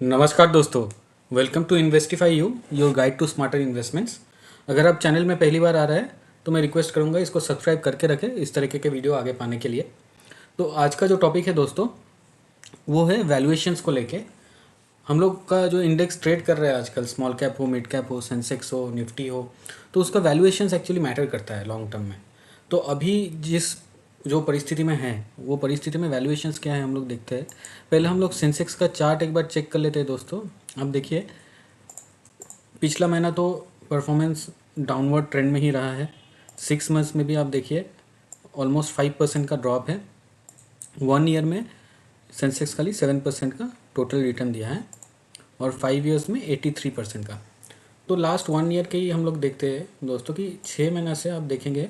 नमस्कार दोस्तों। Welcome to Investify you, your guide to smarter investments. अगर आप चैनल में पहली बार आ रहा है तो मैं रिक्वेस्ट करूंगा इसको सब्सक्राइब करके रखें इस तरीके के वीडियो आगे पाने के लिए। तो आज का जो टॉपिक है दोस्तों वो है वैल्यूएशंस को लेके। हम लोग का जो इंडेक्स ट्रेड कर रहा है आजकल, स्मॉल कैप हो, मिड कैप हो, सेंसेक्स हो, निफ्टी हो, तो उसका वैल्यूएशंस एक्चुअली मैटर करता है लॉन्ग टर्म में। तो अभी जिस जो परिस्थिति में है वो परिस्थिति में वैल्यूएशंस क्या है हम लोग देखते हैं। पहले हम लोग सेंसेक्स का चार्ट एक बार चेक कर लेते हैं दोस्तों। आप देखिए, पिछला महीना तो परफॉर्मेंस डाउनवर्ड ट्रेंड में ही रहा है। 6 मंथ्स में भी आप देखिए ऑलमोस्ट 5% का ड्रॉप है। 1 ईयर में सेंसेक्स खाली 7% का टोटल रिटर्न दिया है और 5 ईयर्स में 83% का। तो लास्ट 1 ईयर के ही हम लोग देखते हैं दोस्तों कि 6 महीना से आप देखेंगे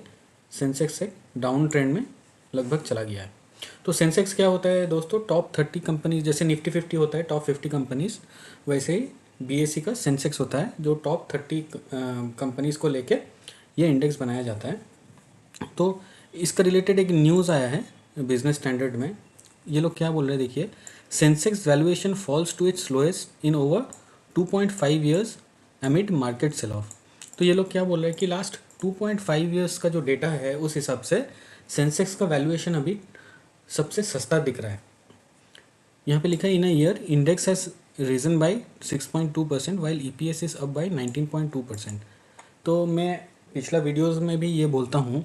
सेंसेक्स एक डाउन ट्रेंड में लगभग चला गया है। तो सेंसेक्स क्या होता है दोस्तों, टॉप 30 कंपनीज, जैसे निफ्टी 50 होता है टॉप 50 कंपनीज, वैसे ही बीएसई का सेंसेक्स होता है जो टॉप 30 कंपनीज को लेके ये इंडेक्स बनाया जाता है। तो इसका रिलेटेड एक न्यूज़ आया है बिजनेस स्टैंडर्ड में। ये लोग क्या बोल रहे हैं देखिए, Sensex valuation falls to its lowest in over 2.5 years amid market sell off. तो ये लोग क्या बोल रहे हैं कि लास्ट 2.5 ईयर्स का जो डेटा है उस हिसाब से सेंसेक्स का वैल्यूएशन अभी सबसे सस्ता दिख रहा है। यहाँ पे लिखा है in a year index has risen by 6.2% while EPS is up by 19.2%। तो मैं पिछला वीडियोस में भी ये बोलता हूँ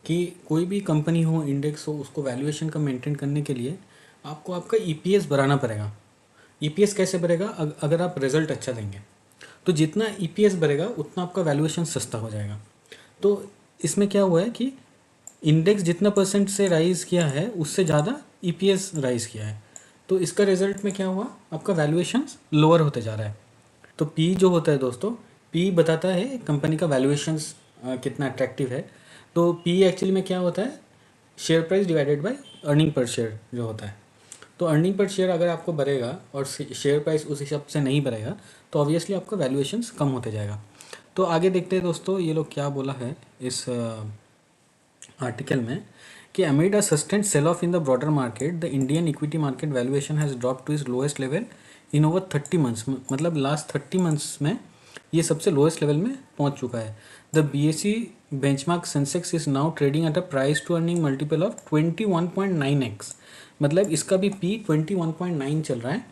कि कोई भी कंपनी हो, इंडेक्स हो, उसको वैल्यूएशन का मेंटेन करने के लिए आपको आपका ईपीएस बढ़ाना पड़ेगा। ईपीएस कैसे बढ़ेगा? अगर आप रिजल्ट अच्छा देंगे तो जितना ईपीएस बढ़ेगा उतना आपका वैल्यूएशन सस्ता हो जाएगा। तो इसमें क्या हुआ है कि इंडेक्स जितना परसेंट से राइज किया है उससे ज़्यादा ईपीएस राइज किया है। तो इसका रिजल्ट में क्या हुआ, आपका वैल्यूएशन लोअर होते जा रहा है। तो पी जो होता है दोस्तों, पी बताता है कंपनी का वैल्यूएशंस कितना अट्रैक्टिव है। तो पी एक्चुअली में क्या होता है, share price divided by earning per share जो होता है। तो अर्निंग पर शेयर अगर आपको बढ़ेगा और शेयर प्राइस उस हिसाब से नहीं बढ़ेगा तो ऑब्वियसली आपका वैल्यूएशंस कम होते जाएगा। तो आगे देखते हैं दोस्तों ये लोग क्या बोला है इस आर्टिकल में कि amid a sustained sell-off in the broader market, the Indian equity market valuation has dropped to its lowest level in over 30 months। मतलब लास्ट 30 मंथ्स में ये सबसे लोएस्ट लेवल में पहुंच चुका है। The BSE benchmark Sensex is now trading at a price to earning multiple of 21.9x। मतलब इसका भी पी 21.9 चल रहा है,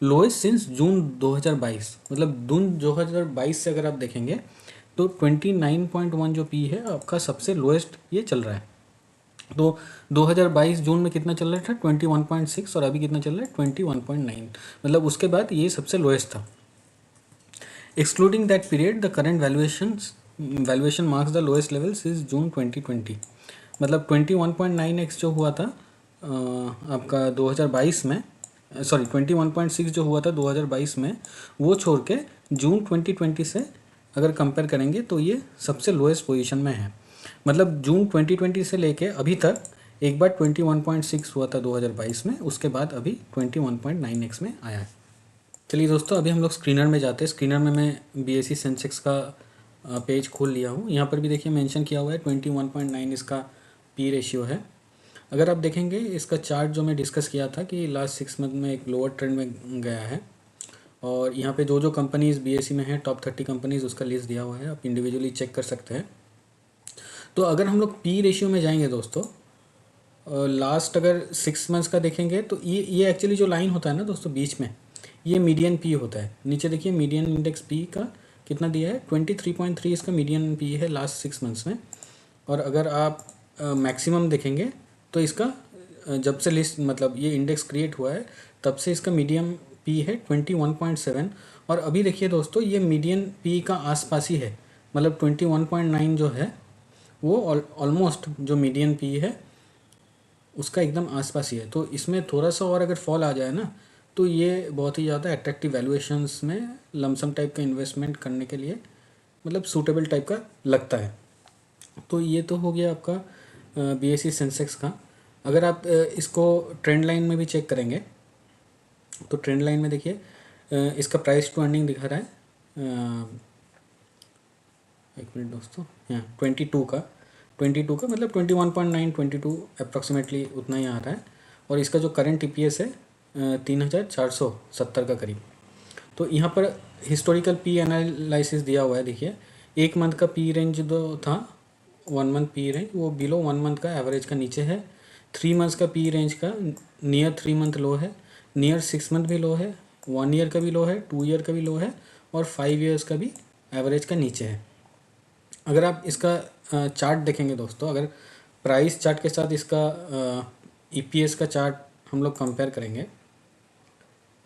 लोएस्ट सिंस जून 2022। मतलब जून 2022 से अगर आप देखेंगे तो 29.1 जो पी है आपका सबसे लोएस्ट ये चल रहा है। तो 2022 जून में कितना चल रहा था, 21.6, और अभी कितना चल रहा है 21.9। मतलब उसके बाद ये सबसे लोएस्ट था। Excluding that period the current valuation marks the lowest level since June 2020। मतलब 21.9x जो हुआ था आपका 2022 में, सॉरी 21.6 जो हुआ था 2022 में, वो छोड़ के जून 2020 से अगर कंपेयर करेंगे तो ये सबसे लोएस्ट पोजीशन में है। मतलब जून 2020 से लेके अभी तक एक बार 21.6 हुआ था 2022 में, उसके बाद अभी 21.9x में आया है। चलिए दोस्तों, अभी हम लोग स्क्रीनर में जाते हैं। स्क्रीनर में मैं बीएसई सेंसेक्स का पेज खोल लिया हूँ। यहाँ पर भी देखिए मेंशन किया हुआ है 21.9 इसका पी रेशियो है। अगर आप देखेंगे इसका चार्ट जो मैं डिस्कस किया था कि लास्ट 6 मंथ में एक लोअर ट्रेंड में गया है, और यहाँ पे जो जो कंपनीज़ बीएसई में है टॉप 30 कंपनीज़ उसका लिस्ट दिया हुआ है, आप इंडिविजुअली चेक कर सकते हैं। तो अगर हम लोग पी रेशियो में जाएंगे दोस्तों, लास्ट अगर 6 मंथ्स का देखेंगे तो ये एक्चुअली जो लाइन होता है ना दोस्तों बीच में, ये मीडियन पी होता है। नीचे देखिए मीडियन इंडेक्स पी का कितना दिया है, 23.3 इसका मीडियन पी है लास्ट 6 मंथ्स में। और अगर आप मैक्सिमम देखेंगे तो इसका जब से लिस्ट मतलब ये इंडेक्स क्रिएट हुआ है तब से इसका मीडियम पी है 21.7। और अभी देखिए दोस्तों ये मीडियन पी का आसपास ही है। मतलब 21.9 जो है वो ऑलमोस्ट जो मीडियन पी है उसका एकदम आसपास ही है। तो इसमें थोड़ा सा और अगर फॉल आ जाए ना तो ये बहुत ही ज़्यादा अट्रैक्टिव वैल्यूएशंस में लमसम टाइप का इन्वेस्टमेंट करने के लिए मतलब सूटेबल टाइप का लगता है। तो ये तो हो गया आपका बीएसई सेंसेक्स का। अगर आप इसको ट्रेंड लाइन में भी चेक करेंगे तो ट्रेंड लाइन में देखिए इसका प्राइस टू अर्निंग दिखा रहा है। एक मिनट दोस्तों, यहाँ 22 का मतलब 21.9 22 अप्रॉक्सीमेटली उतना ही आ रहा है। और इसका जो करंट ईपीएस है 3470 का करीब। तो यहाँ पर हिस्टोरिकल पी एनालिसिस दिया हुआ है। देखिए, एक मंथ का पी रेंज जो था, 1 मंथ पी रेंज, वो बिलो 1 मंथ का एवरेज का नीचे है। 3 मंथ्स का पी रेंज का नियर 3 मंथ लो है, नियर 6 मंथ भी लो है, 1 ईयर का भी लो है, 2 ईयर का भी लो है, और 5 ईयर्स का भी एवरेज का नीचे है। अगर आप इसका चार्ट देखेंगे दोस्तों, अगर प्राइस चार्ट के साथ इसका ईपीएस का चार्ट हम लोग कंपेयर करेंगे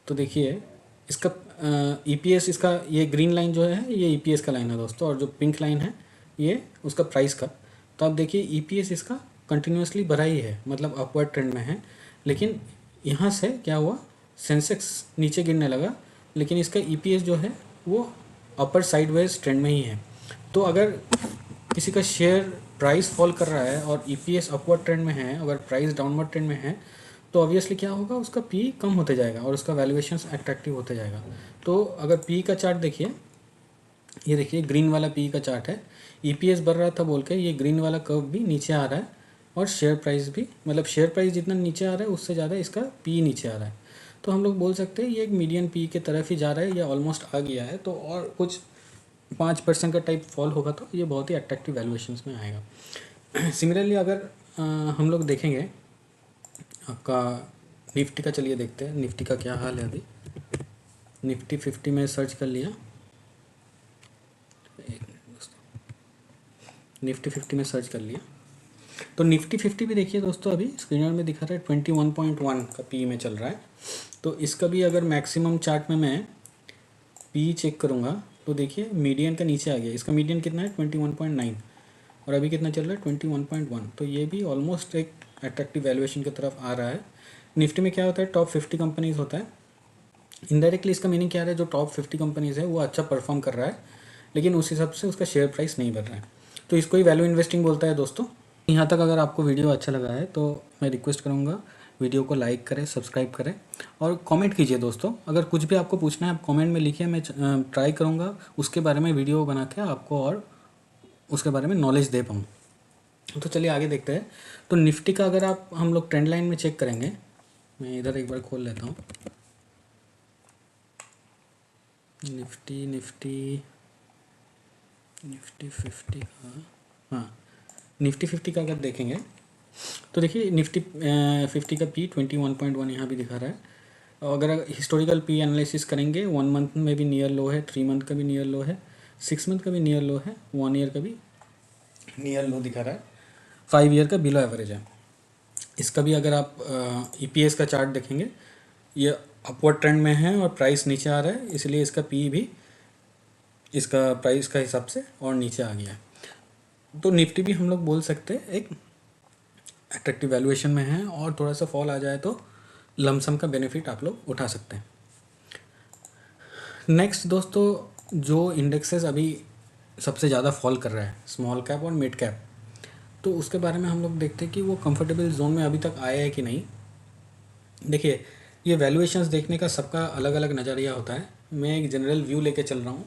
तो देखिए, इसका ईपीएस, इसका ये ग्रीन लाइन जो है ये ईपीएस का लाइन है दोस्तों, और जो पिंक लाइन है ये उसका प्राइस का। तो आप देखिए ईपीएस इसका कंटिन्यूसली बढ़ा ही है, मतलब अपवर्ड ट्रेंड में है। लेकिन यहाँ से क्या हुआ, सेंसेक्स नीचे गिरने लगा, लेकिन इसका ईपीएस जो है वो अपर साइडवेज ट्रेंड में ही है। तो अगर किसी का शेयर प्राइस फॉल कर रहा है और ईपीएस अपवर्ड ट्रेंड में है, अगर प्राइस डाउनवर्ड ट्रेंड में है, तो ऑब्वियसली क्या होगा, उसका पी कम होते जाएगा और उसका वैल्यूएशन अट्रैक्टिव होते जाएगा। तो अगर पी का चार्ट देखिए, ये देखिए ग्रीन वाला पी का चार्ट है, ईपीएस बढ़ रहा था बोल के ये ग्रीन वाला कर्व भी नीचे आ रहा है, और शेयर प्राइस भी, मतलब शेयर प्राइस जितना नीचे आ रहा है उससे ज़्यादा इसका पी नीचे आ रहा है। तो हम लोग बोल सकते हैं ये एक मीडियन पी के तरफ ही जा रहा है, या ऑलमोस्ट आ गया है। तो और कुछ 5% का टाइप फॉल होगा तो ये बहुत ही अट्रैक्टिव वैल्यूएशंस में आएगा। सिमिलरली अगर हम लोग देखेंगे आपका निफ्टी का, चलिए देखते हैं निफ्टी का क्या हाल है अभी। निफ्टी 50 में सर्च कर लिया, निफ्टी 50 में सर्च कर लिया, तो निफ्टी 50 भी देखिए दोस्तों, अभी स्क्रीनर में दिखा रहा है 21.1 का पी में चल रहा है। तो इसका भी अगर मैक्सिमम चार्ट में मैं पी चेक करूँगा तो देखिए मीडियन का नीचे आ गया, इसका मीडियन कितना है 21.9, और अभी कितना चल रहा है 21.1। तो ये भी ऑलमोस्ट एक अट्रैक्टिव वैल्यूएशन की तरफ आ रहा है। निफ्टी में क्या होता है, टॉप 50 कंपनीज होता है। इनडायरेक्टली इसका मीनिंग क्या है, जो टॉप 50 कंपनीज है वो अच्छा परफॉर्म कर रहा है, लेकिन उस हिसाब से उसका शेयर प्राइस नहीं बढ़ रहा है, तो इसको ही वैल्यू इन्वेस्टिंग बोलता है दोस्तों। यहाँ तक अगर आपको वीडियो अच्छा लगा है तो मैं रिक्वेस्ट करूँगा वीडियो को लाइक करें, सब्सक्राइब करें और कमेंट कीजिए दोस्तों। अगर कुछ भी आपको पूछना है आप कमेंट में लिखिए, मैं ट्राई करूँगा उसके बारे में वीडियो बना के आपको और उसके बारे में नॉलेज दे पाऊँ। तो चलिए आगे देखते हैं। तो निफ्टी का अगर आप हम लोग ट्रेंड लाइन में चेक करेंगे, मैं इधर एक बार खोल लेता हूँ निफ्टी 50 का। हाँ, निफ्टी 50 का अगर देखेंगे तो देखिए निफ्टी 50 का पी 21.1 यहाँ भी दिखा रहा है। और अगर हिस्टोरिकल पी एनालिसिस करेंगे, 1 मंथ में भी नियर लो है, 3 मंथ का भी नियर लो है, 6 मंथ का भी नियर लो है, 1 ईयर का भी नियर लो दिखा रहा है, 5 ईयर का बिलो एवरेज है। इसका भी अगर आप ईपीएस का चार्ट देखेंगे, ये अपवर्ड ट्रेंड में है और प्राइस नीचे आ रहा है, इसलिए इसका पी भी इसका प्राइस का हिसाब से और नीचे आ गया है। तो निफ्टी भी हम लोग बोल सकते हैं एक अट्रैक्टिव वैल्यूएशन में है, और थोड़ा सा फॉल आ जाए तो लमसम का बेनिफिट आप लोग उठा सकते हैं। नेक्स्ट दोस्तों, जो इंडेक्सेस अभी सबसे ज़्यादा फॉल कर रहा है, स्मॉल कैप और मिड कैप, तो उसके बारे में हम लोग देखते हैं कि वो कंफर्टेबल जोन में अभी तक आया है कि नहीं। देखिए, ये वैल्यूएशंस देखने का सबका अलग अलग नज़रिया होता है। मैं एक जनरल व्यू लेके चल रहा हूँ।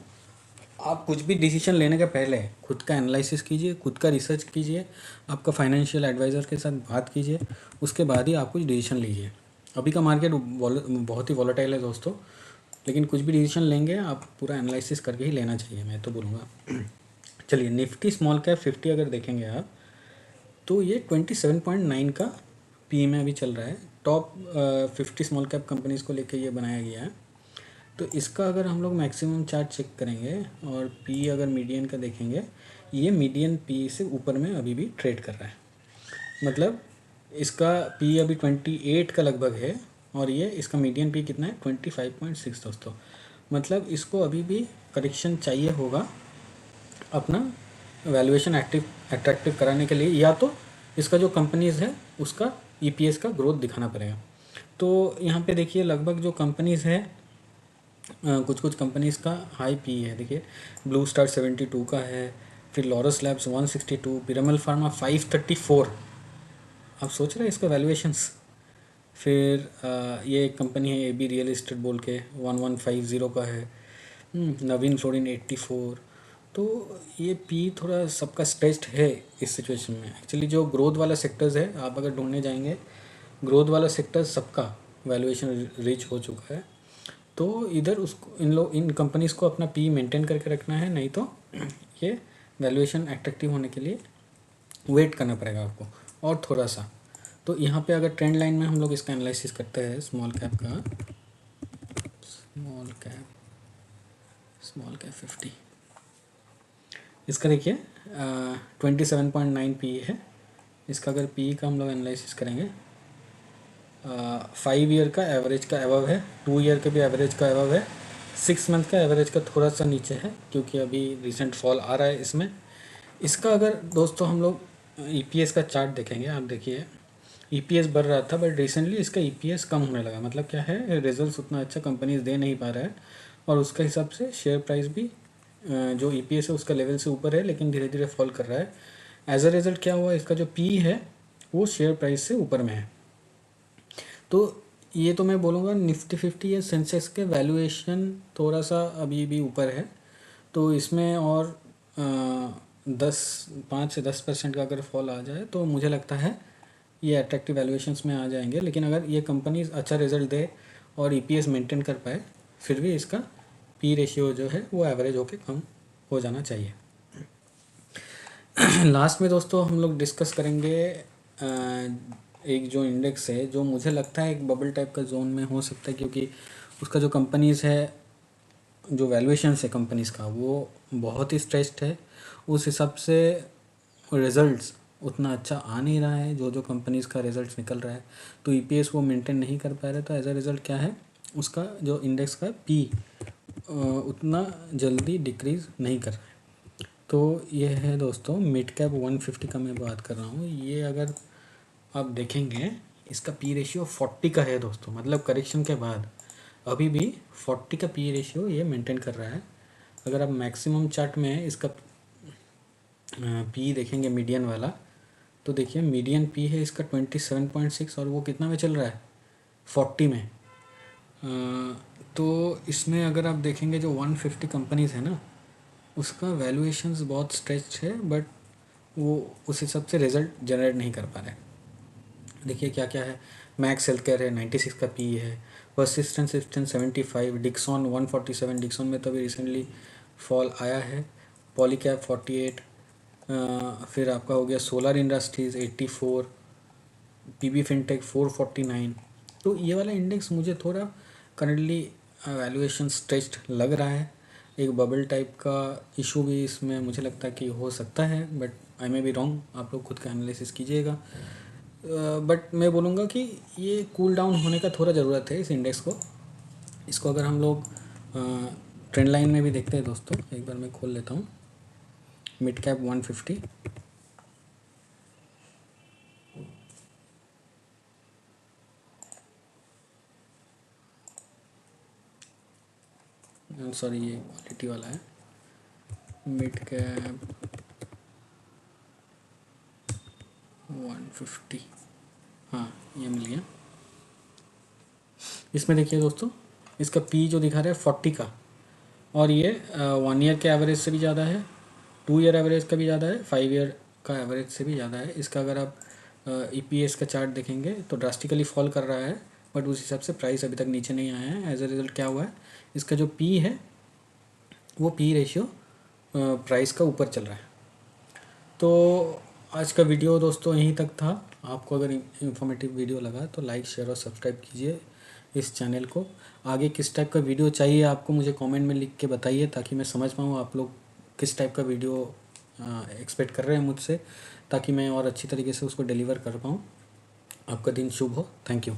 आप कुछ भी डिसीजन लेने के पहले खुद का एनालिसिस कीजिए, खुद का रिसर्च कीजिए, आपका फाइनेंशियल एडवाइज़र के साथ बात कीजिए, उसके बाद ही आप कुछ डिसीजन लीजिए। अभी का मार्केट बहुत ही वॉलेटाइल है दोस्तों, लेकिन कुछ भी डिसीजन लेंगे आप पूरा एनालिसिस करके ही लेना चाहिए, मैं तो बोलूँगा। चलिए, निफ्टी स्मॉल कैप 50 अगर देखेंगे आप, तो ये 27.9 का पी में अभी चल रहा है। टॉप 50 स्मॉल कैप कंपनीज़ को लेके ये बनाया गया है। तो इसका अगर हम लोग मैक्सिमम चार्ट चेक करेंगे और पी अगर मीडियन का देखेंगे, ये मीडियन पी से ऊपर में अभी भी ट्रेड कर रहा है, मतलब इसका पी अभी 28 का लगभग है, और ये इसका मीडियन पी कितना है 25.6 दोस्तों। मतलब इसको अभी भी करेक्शन चाहिए होगा अपना वैल्यूएशन अट्रैक्टिव कराने के लिए, या तो इसका जो कंपनीज़ है उसका ईपीएस का ग्रोथ दिखाना पड़ेगा। तो यहाँ पे देखिए लगभग जो कंपनीज़ है, कुछ कुछ कंपनीज़ का हाई पी है। देखिए, ब्लू स्टार 72 का है, फिर लॉरस लैब्स 162, पिरामल फार्मा 534। आप सोच रहे हैं इसका वैल्यूएशंस। फिर ये एक कंपनी है एबी रियल इस्टेट बोल के 1150 का है, नवीन फ्लोरिन 84। तो ये पी थोड़ा सबका स्ट्रेच्ड है इस सिचुएशन में। एक्चुअली जो ग्रोथ वाला सेक्टर्स है, आप अगर ढूंढने जाएंगे, ग्रोथ वाला सेक्टर सबका वैल्यूएशन रीच हो चुका है। तो इधर उसको इन कंपनीज़ को अपना पी मेंटेन करके रखना है, नहीं तो ये वैल्यूएशन अट्रैक्टिव होने के लिए वेट करना पड़ेगा आपको और थोड़ा सा। तो यहाँ पे अगर ट्रेंड लाइन में हम लोग इसका एनालिसिस करते हैं स्मॉल कैप का, स्मॉल कैप 50, इसका देखिए 27.9 पी है। इसका अगर पी का हम लोग एनालिसिस करेंगे, 5 ईयर का एवरेज का एवव है, 2 ईयर के भी एवरेज का एवव है, 6 मंथ का एवरेज का थोड़ा सा नीचे है क्योंकि अभी रिसेंट फॉल आ रहा है इसमें। इसका अगर दोस्तों हम लोग ईपीएस का चार्ट देखेंगे, आप देखिए ईपीएस बढ़ रहा था बट रिसेंटली इसका ईपीएस कम होने लगा। मतलब क्या है, रिजल्ट्स उतना अच्छा कंपनीज दे नहीं पा रहा है और उसके हिसाब से शेयर प्राइस भी जो ईपीएस है उसका लेवल से ऊपर है लेकिन धीरे धीरे फॉल कर रहा है। एज अ रिजल्ट क्या हुआ, इसका जो पी है वो शेयर प्राइस से ऊपर में है। तो ये तो मैं बोलूँगा निफ्टी 50 या सेंसेक्स के वैल्यूएशन थोड़ा सा अभी भी ऊपर है, तो इसमें और 5 से 10% का अगर फॉल आ जाए तो मुझे लगता है ये अट्रैक्टिव वैल्यूएशंस में आ जाएंगे। लेकिन अगर ये कंपनी अच्छा रिजल्ट दे और ईपीएस मेंटेन कर पाए फिर भी इसका पी रेशियो जो है वो एवरेज होके कम हो जाना चाहिए। लास्ट में दोस्तों हम लोग डिस्कस करेंगे एक जो इंडेक्स है जो मुझे लगता है एक बबल टाइप का जोन में हो सकता है, क्योंकि उसका जो कंपनीज़ है, जो वैल्यूएशन है कंपनीज़ का वो बहुत ही स्ट्रेच्ड है। उस हिसाब से रिजल्ट्स उतना अच्छा आ नहीं रहा है, जो कंपनीज़ का रिजल्ट्स निकल रहा है, तो ईपीएस वो मेंटेन नहीं कर पा रहे। तो एज अ रिज़ल्ट क्या है, उसका जो इंडेक्स का पी उतना जल्दी डिक्रीज़ नहीं कर रहा है। तो ये है दोस्तों मिड कैप 150 का मैं बात कर रहा हूँ। ये अगर आप देखेंगे इसका पी रेशियो 40 का है दोस्तों, मतलब करेक्शन के बाद अभी भी 40 का पी रेशियो ये मेंटेन कर रहा है। अगर आप मैक्सिमम चार्ट में इसका पी देखेंगे मीडियन वाला, तो देखिए मीडियन पी है इसका 27.6 और वो कितना में चल रहा है, 40 में। तो इसमें अगर आप देखेंगे जो 150 कंपनीज़ है ना, उसका वैल्यूएशंस बहुत स्ट्रेच है बट वो उस हिसाब से रिज़ल्ट जनरेट नहीं कर पा रहे। देखिए क्या क्या है, मैक्स हेल्थ केयर है 96 का पी है, परसिस्टेंट सिस्टम 75, डिक्सॉन 147, डिक्सॉन में तो अभी रिसेंटली फॉल आया है, पॉलीकैप 48, फिर आपका हो गया सोलर इंडस्ट्रीज़ 84, पीबी फिनटेक 449। तो ये वाला इंडेक्स मुझे थोड़ा करंटली वैल्यूएशन स्ट्रेच्ड लग रहा है। एक बबल टाइप का इशू भी इसमें मुझे लगता है कि हो सकता है, but I may be wrong, आप लोग खुद का एनालिसिस कीजिएगा। बट मैं बोलूँगा कि ये कूल डाउन होने का थोड़ा ज़रूरत है इस इंडेक्स को। इसको अगर हम लोग ट्रेंड लाइन में भी देखते हैं दोस्तों, एक बार मैं खोल लेता हूँ मिड कैप 150, सॉरी ये क्वालिटी वाला है, मिड कैप 150, हाँ ये मिल गया। इसमें देखिए दोस्तों इसका पी जो दिखा रहा है 40 का, और ये 1 ईयर के एवरेज से भी ज़्यादा है, 2 ईयर एवरेज का भी ज़्यादा है, 5 ईयर का एवरेज से भी ज़्यादा है। इसका अगर आप ईपीएस का चार्ट देखेंगे तो ड्रास्टिकली फॉल कर रहा है बट उस हिसाब से प्राइस अभी तक नीचे नहीं आया है। एज अ रिज़ल्ट क्या हुआ है, इसका जो पी है वो पी रेशियो प्राइस का ऊपर चल रहा है। तो आज का वीडियो दोस्तों यहीं तक था। आपको अगर इंफॉर्मेटिव वीडियो लगा तो लाइक शेयर और सब्सक्राइब कीजिए इस चैनल को। आगे किस टाइप का वीडियो चाहिए आपको मुझे कमेंट में लिख के बताइए, ताकि मैं समझ पाऊँ आप लोग किस टाइप का वीडियो एक्सपेक्ट कर रहे हैं मुझसे, ताकि मैं और अच्छी तरीके से उसको डिलीवर कर पाऊँ। आपका दिन शुभ हो। Thank you.